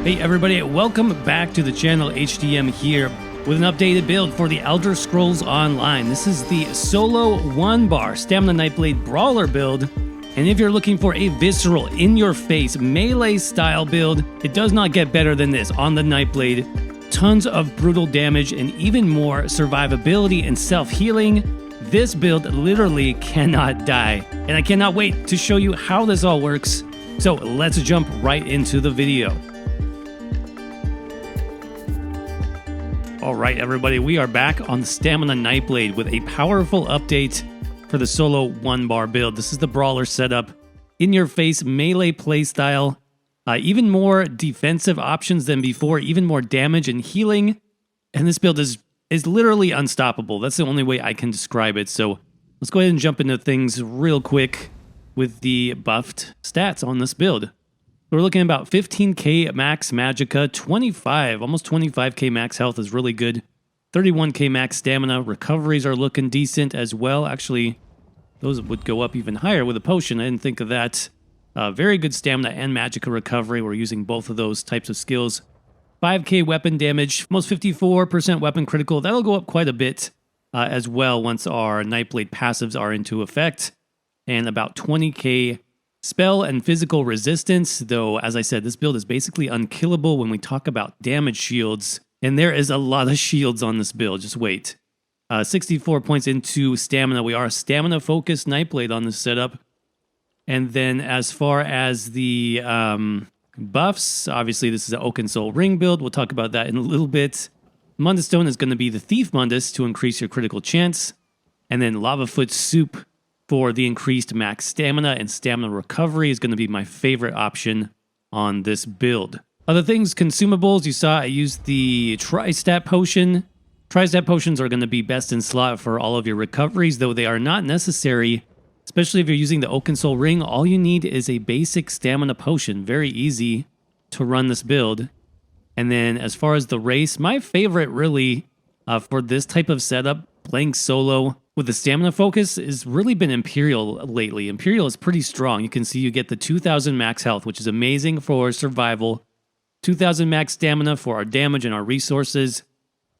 Hey everybody, welcome back to the channel. HDM here with an updated build for the Elder Scrolls Online. This is the solo 1-bar Stamina Nightblade Brawler build. And if you're looking for a visceral, in-your-face, melee-style build, it does not get better than this on the Nightblade. Tons of brutal damage and even more survivability and self-healing. This build literally cannot die. And I cannot wait to show you how this all works. So let's jump right into the video. Alright everybody, we are back on the Stamina Nightblade with a powerful update for the solo 1-bar build. This is the Brawler setup, in-your-face melee playstyle, even more defensive options than before, even more damage and healing, and this build is literally unstoppable. That's the only way I can describe it, so let's go ahead and jump into things real quick with the buffed stats on this build. We're looking at about 15k max magicka, almost 25k max health is really good. 31k max stamina, recoveries are looking decent as well. Actually, those would go up even higher with a potion. I didn't think of that. Very good stamina and magicka recovery. We're using both of those types of skills. 5k weapon damage, almost 54% weapon critical. That'll go up quite a bit as well once our Nightblade passives are into effect. And about 20k spell and physical resistance, though, as I said, this build is basically unkillable when we talk about damage shields, and there is a lot of shields on this build, just wait. 64 points into stamina. We are a stamina-focused Nightblade on this setup. And then as far as the buffs, obviously this is an Oaken Soul Ring build. We'll talk about that in a little bit. Mundus Stone is going to be the Thief Mundus to increase your critical chance. And then Lava Foot Soup for the increased max stamina and stamina recovery is going to be my favorite option on this build. Other things, consumables, you saw I used the Tri-Stat Potion. Tri-Stat Potions are going to be best in slot for all of your recoveries, though they are not necessary, especially if you're using the Oaken Soul Ring. All you need is a basic stamina potion. Very easy to run this build. And then as far as the race, my favorite really for this type of setup, playing solo with the stamina focus, has really been Imperial lately. Imperial is pretty strong. You can see you get the 2,000 max health, which is amazing for survival. 2,000 max stamina for our damage and our resources.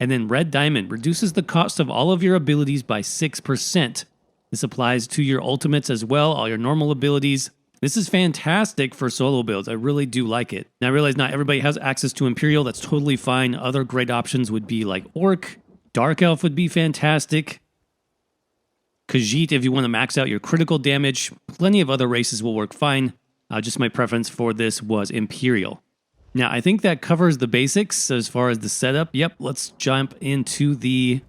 And then Red Diamond reduces the cost of all of your abilities by 6%. This applies to your ultimates as well, all your normal abilities. This is fantastic for solo builds. I really do like it. Now I realize not everybody has access to Imperial. That's totally fine. Other great options would be like Orc. Dark Elf would be fantastic. Khajiit if you want to max out your critical damage. Plenty of other races will work fine. Just my preference for this was Imperial. Now, I think that covers the basics as far as the setup. Yep, let's jump into the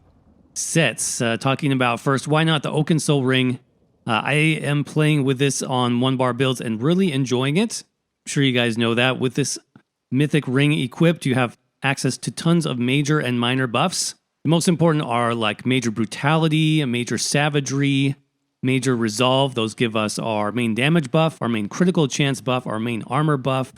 sets. Talking about first, why not the Oaken Soul Ring? I am playing with this on 1-bar builds and really enjoying it. I'm sure you guys know that. With this Mythic Ring equipped, you have access to tons of major and minor buffs. The most important are like Major Brutality, Major Savagery, Major Resolve. Those give us our main damage buff, our main critical chance buff, our main armor buff.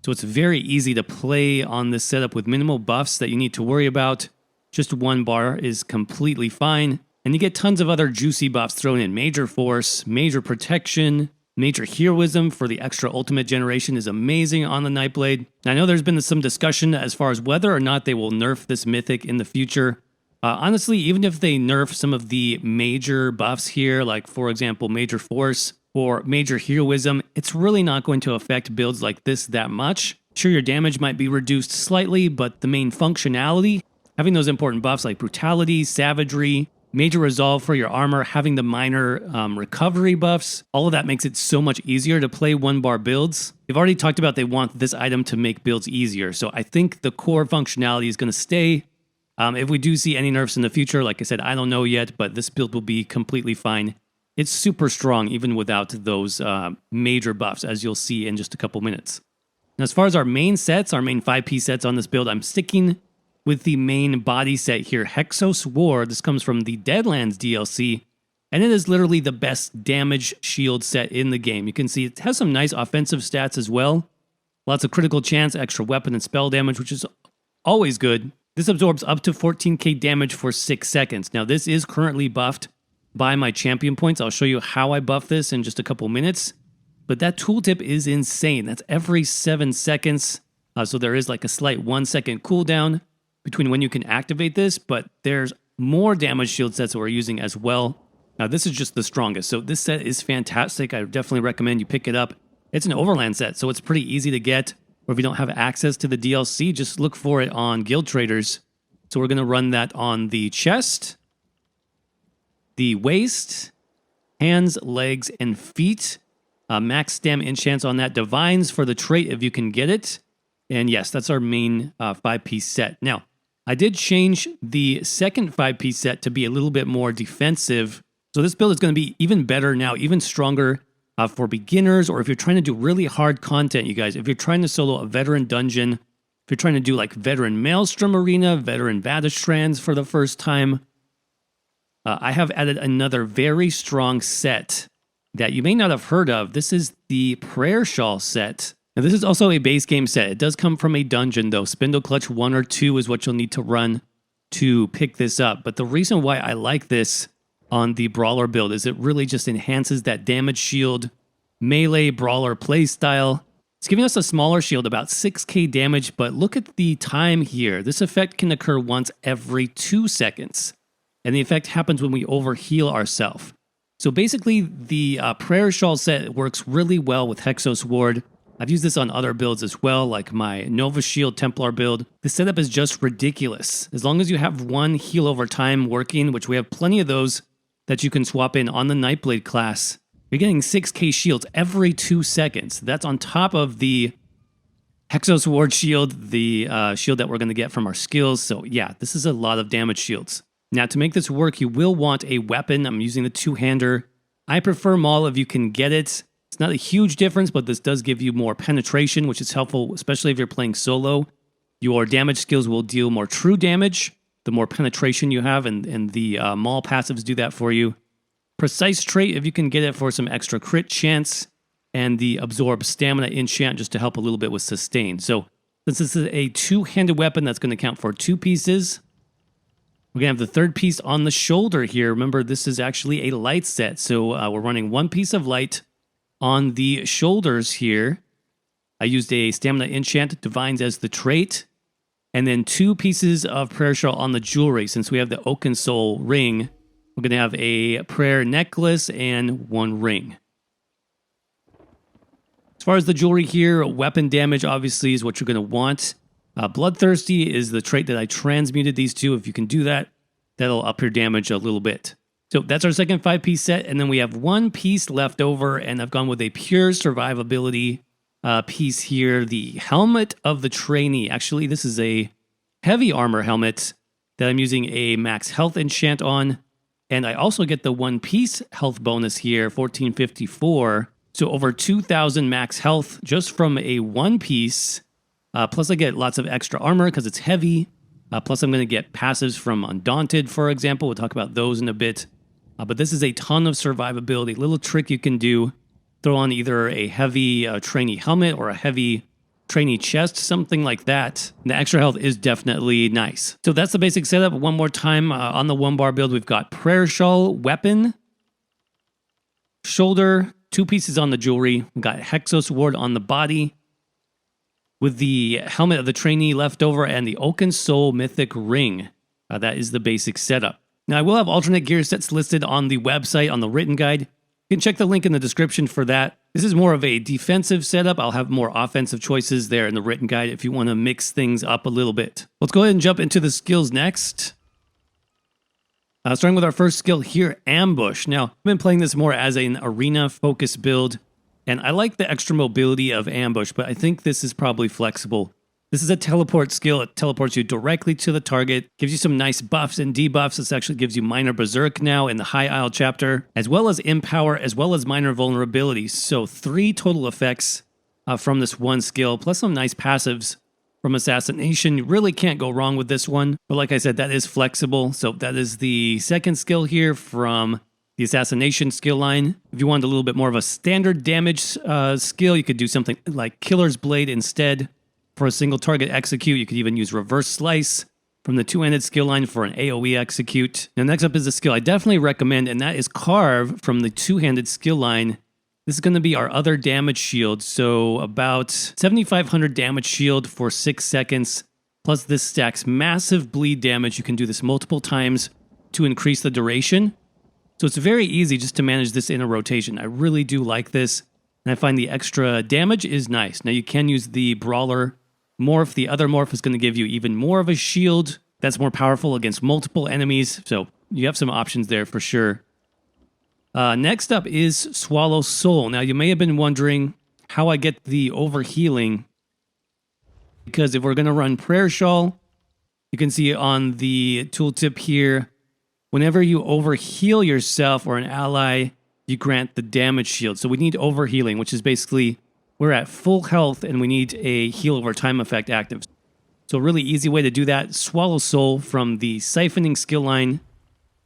So it's very easy to play on this setup with minimal buffs that you need to worry about. Just 1 bar is completely fine. And you get tons of other juicy buffs thrown in. Major Force, Major Protection, Major Heroism for the extra ultimate generation is amazing on the Nightblade. I know there's been some discussion as far as whether or not they will nerf this mythic in the future. Honestly, even if they nerf some of the major buffs here, like for example, Major Force or Major Heroism, it's really not going to affect builds like this that much. Sure, your damage might be reduced slightly, but the main functionality, having those important buffs like Brutality, Savagery, Major Resolve for your armor, having the minor recovery buffs, all of that makes it so much easier to play 1-bar builds. They've already talked about they want this item to make builds easier, so I think the core functionality is going to stay. If we do see any nerfs in the future, like I said, I don't know yet, but this build will be completely fine. It's super strong even without those major buffs, as you'll see in just a couple minutes. Now, as far as our main sets, our main 5P sets on this build, I'm sticking with the main body set here, Hexos War. This comes from the Deadlands DLC, and it is literally the best damage shield set in the game. You can see it has some nice offensive stats as well. Lots of critical chance, extra weapon and spell damage, which is always good. This absorbs up to 14k damage for 6 seconds. Now, this is currently buffed by my champion points. I'll show you how I buff this in just a couple minutes. But that tooltip is insane. That's every 7 seconds. So there is like a slight 1-second cooldown between when you can activate this, but there's more damage shield sets that we're using as well. Now this is just the strongest, so this set is fantastic. I definitely recommend you pick it up. It's an Overland set, so it's pretty easy to get, or if you don't have access to the DLC, just look for it on Guild Traders. So we're going to run that on the chest, the waist, hands, legs, and feet. Max stam enchants on that. Divines for the trait if you can get it. And yes, that's our main 5-piece set. Now, I did change the second 5-piece set to be a little bit more defensive. So this build is going to be even better now, even stronger for beginners, or if you're trying to do really hard content, you guys. If you're trying to solo a veteran dungeon, if you're trying to do like veteran Maelstrom Arena, veteran Batistrands for the first time, I have added another very strong set that you may not have heard of. This is the Prayer Shawl set. Now, this is also a base game set. It does come from a dungeon, though. Spindle Clutch 1 or 2 is what you'll need to run to pick this up. But the reason why I like this on the Brawler build is it really just enhances that damage shield melee Brawler playstyle. It's giving us a smaller shield, about 6k damage, but look at the time here. This effect can occur once every 2 seconds, and the effect happens when we overheal ourselves. So basically, the Prayer Shawl set works really well with Hexos Ward. I've used this on other builds as well, like my Nova Shield Templar build. The setup is just ridiculous. As long as you have one heal over time working, which we have plenty of those that you can swap in on the Nightblade class, you're getting 6k shields every 2 seconds. That's on top of the Hexos Ward shield, the shield that we're going to get from our skills. So yeah, this is a lot of damage shields. Now to make this work, you will want a weapon. I'm using the two-hander. I prefer Maul if you can get it. It's not a huge difference, but this does give you more penetration, which is helpful, especially if you're playing solo. Your damage skills will deal more true damage, the more penetration you have, and the Maul passives do that for you. Precise trait, if you can get it for some extra crit chance, and the Absorb Stamina enchant just to help a little bit with sustain. So since this is a two-handed weapon, that's going to count for 2 pieces. We're going to have the third piece on the shoulder here. Remember, this is actually a light set, so we're running 1 piece of light on the shoulders here. I used a Stamina enchant, Divines as the trait, and then 2 pieces of Prayer Shawl on the jewelry. Since we have the Oaken Soul ring, we're going to have a prayer necklace and 1 ring. As far as the jewelry here, weapon damage obviously is what you're going to want. Bloodthirsty is the trait that I transmuted these to. If you can do that, that'll up your damage a little bit. So that's our second 5-piece set, and then we have 1 piece left over, and I've gone with a pure survivability piece here, the Helmet of the Trainee. Actually, this is a heavy armor helmet that I'm using a max health enchant on, and I also get the 1 piece health bonus here, 1454, so over 2,000 max health just from a 1 piece, plus I get lots of extra armor because it's heavy, plus I'm going to get passives from Undaunted, for example. We'll talk about those in a bit. But this is a ton of survivability. Little trick you can do, throw on either a heavy trainee helmet or a heavy trainee chest, something like that. And the extra health is definitely nice. So that's the basic setup. One more time, on the 1-bar build, we've got Prayer Shawl, weapon, shoulder, 2 pieces on the jewelry. We've got Hexos Ward on the body, with the Helmet of the Trainee left over and the Oaken Soul Mythic Ring. That is the basic setup. Now, I will have alternate gear sets listed on the website, on the written guide. You can check the link in the description for that. This is more of a defensive setup. I'll have more offensive choices there in the written guide if you want to mix things up a little bit. Let's go ahead and jump into the skills next. Starting with our first skill here, Ambush. Now, I've been playing this more as an arena-focused build, and I like the extra mobility of Ambush, but I think this is probably flexible. This is a teleport skill. It teleports you directly to the target, gives you some nice buffs and debuffs. This actually gives you minor berserk now in the High Isle chapter, as well as empower, as well as minor vulnerability. So 3 total effects from this 1 skill, plus some nice passives from assassination. You really can't go wrong with this one. But like I said, that is flexible. So that is the second skill here from the assassination skill line. If you wanted a little bit more of a standard damage skill, you could do something like Killer's Blade instead. For a single target execute, you could even use Reverse Slice from the 2-handed skill line for an AoE execute. Now next up is a skill I definitely recommend, and that is Carve from the 2-handed skill line. This is going to be our other damage shield. So about 7,500 damage shield for 6 seconds. Plus this stacks massive bleed damage. You can do this multiple times to increase the duration. So it's very easy just to manage this in a rotation. I really do like this. And I find the extra damage is nice. Now you can use the Brawler morph. The other morph is going to give you even more of a shield that's more powerful against multiple enemies. So you have some options there for sure. Next up is Swallow Soul. Now you may have been wondering how I get the overhealing. Because if we're going to run Prayer Shawl, you can see on the tooltip here, whenever you overheal yourself or an ally, you grant the damage shield. So we need overhealing, which is basically we're at full health and we need a heal over time effect active. So a really easy way to do that, Swallow Soul from the Siphoning skill line.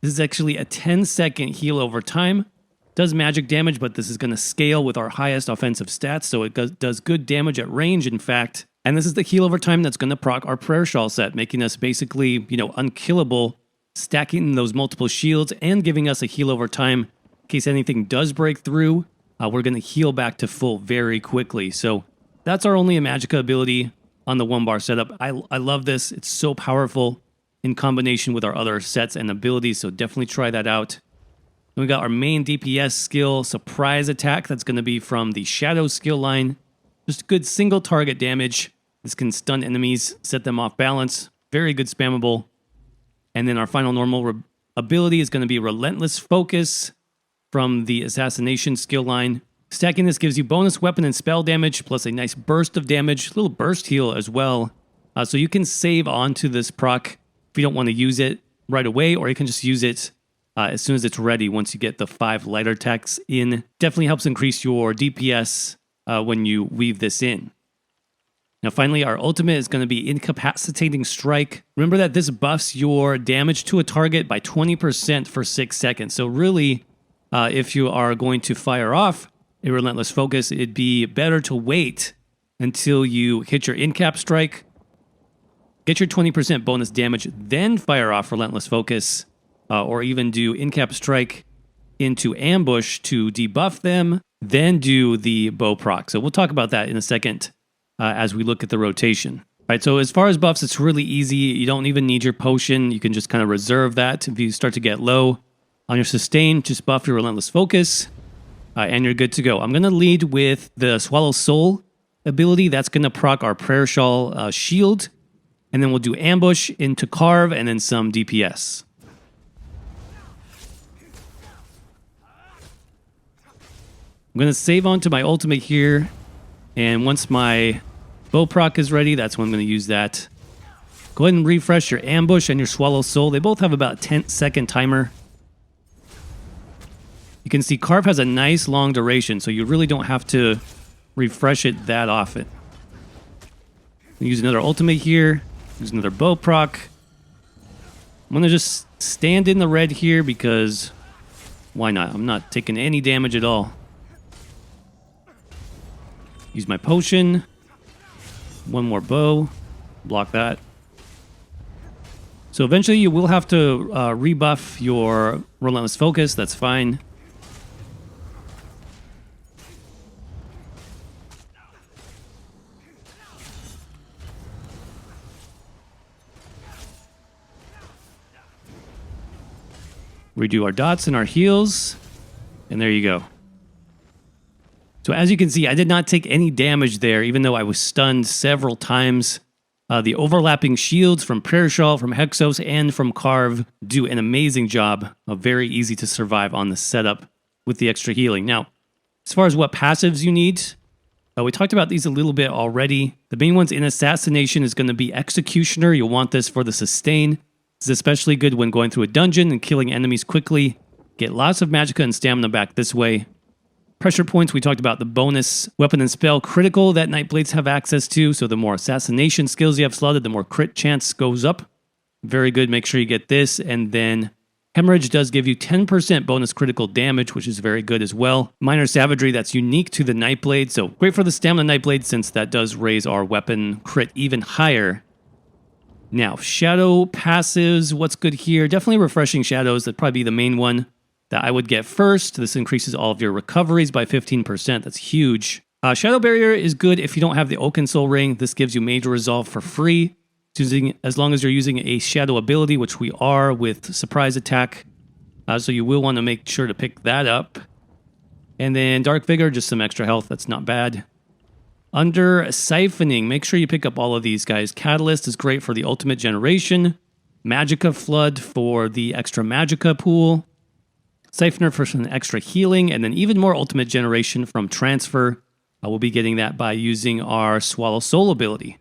This is actually a 10-second heal over time. Does magic damage, but this is going to scale with our highest offensive stats, so it does good damage at range, in fact. And this is the heal over time that's going to proc our Prayer Shawl set, making us basically, unkillable, stacking those multiple shields and giving us a heal over time. In case anything does break through, we're going to heal back to full very quickly. So that's our only Magicka ability on the 1-bar setup. I love this. It's so powerful in combination with our other sets and abilities, so definitely try that out. Then we got our main DPS skill, Surprise Attack. That's going to be from the Shadow skill line. Just good single target damage. This can stun enemies, set them off balance. Very good spammable. And then our final normal ability is going to be Relentless Focus from the Assassination skill line. Stacking this gives you bonus weapon and spell damage, plus a nice burst of damage, a little burst heal as well. So you can save onto this proc if you don't want to use it right away, or you can just use it as soon as it's ready once you get the 5 lighter attacks in. Definitely helps increase your DPS when you weave this in. Now finally, our ultimate is going to be Incapacitating Strike. Remember that this buffs your damage to a target by 20% for 6 seconds. So really, if you are going to fire off a Relentless Focus, it'd be better to wait until you hit your Incap Strike, get your 20% bonus damage, then fire off Relentless Focus, or even do Incap Strike into Ambush to debuff them, then do the bow proc. So we'll talk about that in a second as we look at the rotation. All right, so as far as buffs, it's really easy. You don't even need your potion. You can just kind of reserve that. If you start to get low on your sustain, just buff your Relentless Focus, and you're good to go. I'm going to lead with the Swallow Soul ability. That's going to proc our Prayer Shawl shield. And then we'll do Ambush into Carve and then some DPS. I'm going to save onto my ultimate here. And once my bow proc is ready, that's when I'm going to use that. Go ahead and refresh your Ambush and your Swallow Soul. They both have about a 10-second timer. You can see Carve has a nice long duration, so you really don't have to refresh it that often. Use another ultimate here. Use another bow proc. I'm going to just stand in the red here because why not? I'm not taking any damage at all. Use my potion. One more bow. Block that. So eventually you will have to rebuff your Relentless Focus. That's fine. Redo our dots and our heals. And there you go. So as you can see, I did not take any damage there, even though I was stunned several times. The overlapping shields from Prayer Shawl, from Hexos, and from Carve do an amazing job. Very easy to survive on the setup with the extra healing. Now, as far as what passives you need, we talked about these a little bit already. The main ones in Assassination is going to be Executioner. You'll want this for the sustain. This is especially good when going through a dungeon and killing enemies quickly. Get lots of Magicka and stamina back this way. Pressure points, we talked about the bonus weapon and spell critical that Nightblades have access to. So the more assassination skills you have slotted, the more crit chance goes up. Very good. Make sure you get this. And then Hemorrhage does give you 10% bonus critical damage, which is very good as well. Minor Savagery, that's unique to the Nightblade. So great for the Stamina Nightblade since that does raise our weapon crit even higher. Now, Shadow passives, what's good here? Definitely Refreshing Shadows. That'd probably be the main one. that I would get first. This increases all of your recoveries by 15%. That's huge. Shadow Barrier is good if you don't have the Oaken Soul Ring. This gives you major resolve for free, as long as you're using a shadow ability, which we are with surprise attack. So you will want to make sure to pick that up. And then Dark Vigor, just some extra health. That's not bad. Under Siphoning, make sure you pick up all of these guys. Catalyst is great for the ultimate generation. Magicka Flood for the extra Magicka pool. Siphoner for some extra healing. And then even more ultimate generation from Transfer. We'll be getting that by using our Swallow Soul ability.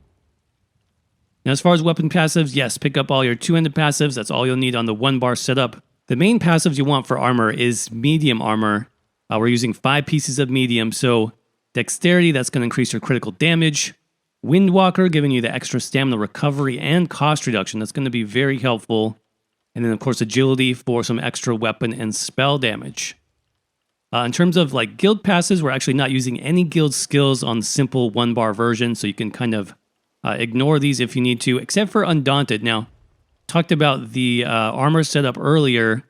Now, as far as weapon passives, yes, pick up all your two-handed passives. That's all you'll need on the 1-bar setup. The main passives you want for armor is medium armor. We're using 5 pieces of medium, so Dexterity, that's going to increase your critical damage. Windwalker, giving you the extra stamina recovery and cost reduction. That's going to be very helpful. And then, of course, Agility for some extra weapon and spell damage. In terms of like guild passes, we're actually not using any guild skills on the simple 1-bar version, so you can kind of ignore these if you need to, except for Undaunted. Now, talked about the armor setup earlier.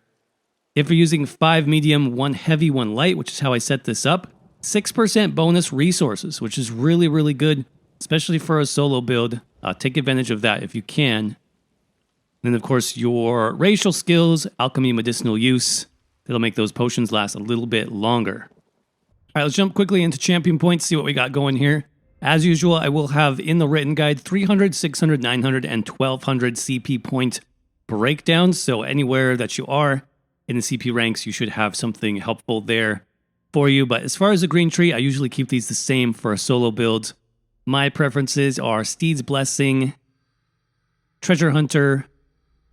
If you're using 5 medium, 1 heavy, 1 light, which is how I set this up, 6% bonus resources, which is really, really good, especially for a solo build. Take advantage of that if you can. And then, of course, your racial skills, alchemy, medicinal use. That'll make those potions last a little bit longer. All right, let's jump quickly into champion points, see what we got going here. As usual, I will have in the written guide 300, 600, 900, and 1200 CP point breakdowns. So anywhere that you are in the CP ranks, you should have something helpful there for you. But as far as the green tree, I usually keep these the same for a solo build. My preferences are Steed's Blessing, Treasure Hunter,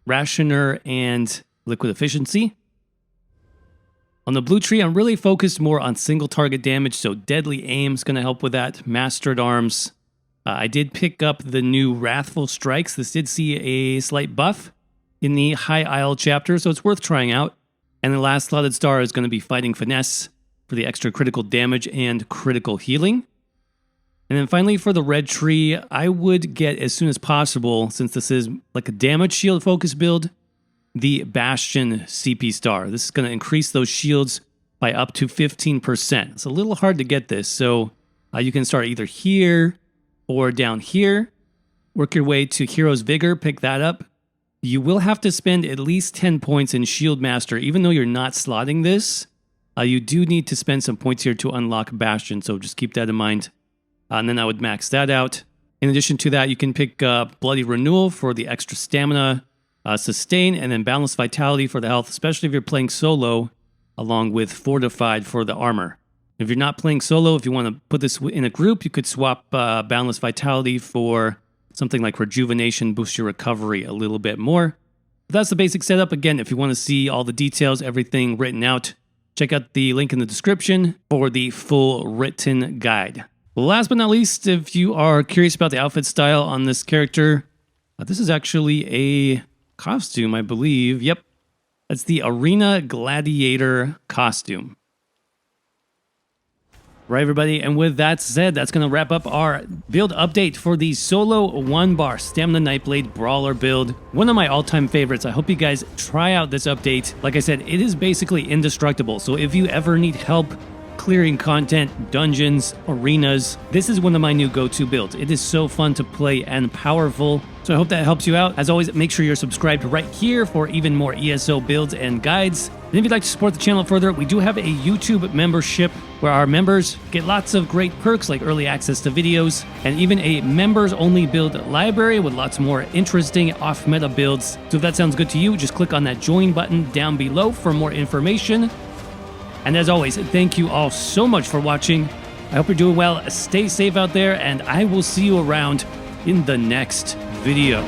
Rationer, and Liquid Efficiency. On the blue tree, I'm really focused more on single target damage, so Deadly Aim is going to help with that. Mastered Arms. I did pick up the new Wrathful Strikes. This did see a slight buff in the High Isle chapter, so it's worth trying out. And the last slotted star is going to be Fighting Finesse for the extra critical damage and critical healing. And then finally for the red tree, I would get as soon as possible, since this is like a damage shield focus build, the Bastion CP star. This is going to increase those shields by up to 15%. It's a little hard to get this, so you can start either here or down here. Work your way to Hero's Vigor, pick that up. You will have to spend at least 10 points in Shield Master, even though you're not slotting this. You do need to spend some points here to unlock Bastion, so just keep that in mind. And then I would max that out. In addition to that, you can pick up Bloody Renewal for the extra stamina, Sustain, and then Balanced Vitality for the health, especially if you're playing solo, along with Fortified for the armor. If you're not playing solo, if you want to put this in a group, you could swap Balanced Vitality for something like Rejuvenation, boost your recovery a little bit more. But that's the basic setup. Again, if you want to see all the details, everything written out, check out the link in the description for the full written guide. Last but not least, if you are curious about the outfit style on this character, this is actually a costume, I believe. Yep, that's the Arena Gladiator costume. Right, everybody, and with that said, that's going to wrap up our build update for the solo 1-bar Stamina Nightblade Brawler build. One of my all-time favorites. I hope you guys try out this update. Like I said, it is basically indestructible, so if you ever need help clearing content, dungeons, arenas, this is one of my new go-to builds. It is so fun to play and powerful, so I hope that helps you out. As always, make sure you're subscribed right here for even more ESO builds and guides. And if you'd like to support the channel further, we do have a YouTube membership where our members get lots of great perks like early access to videos and even a members-only build library with lots more interesting off-meta builds. So if that sounds good to you, just click on that join button down below for more information. And as always, thank you all so much for watching. I hope you're doing well. Stay safe out there, and I will see you around in the next video.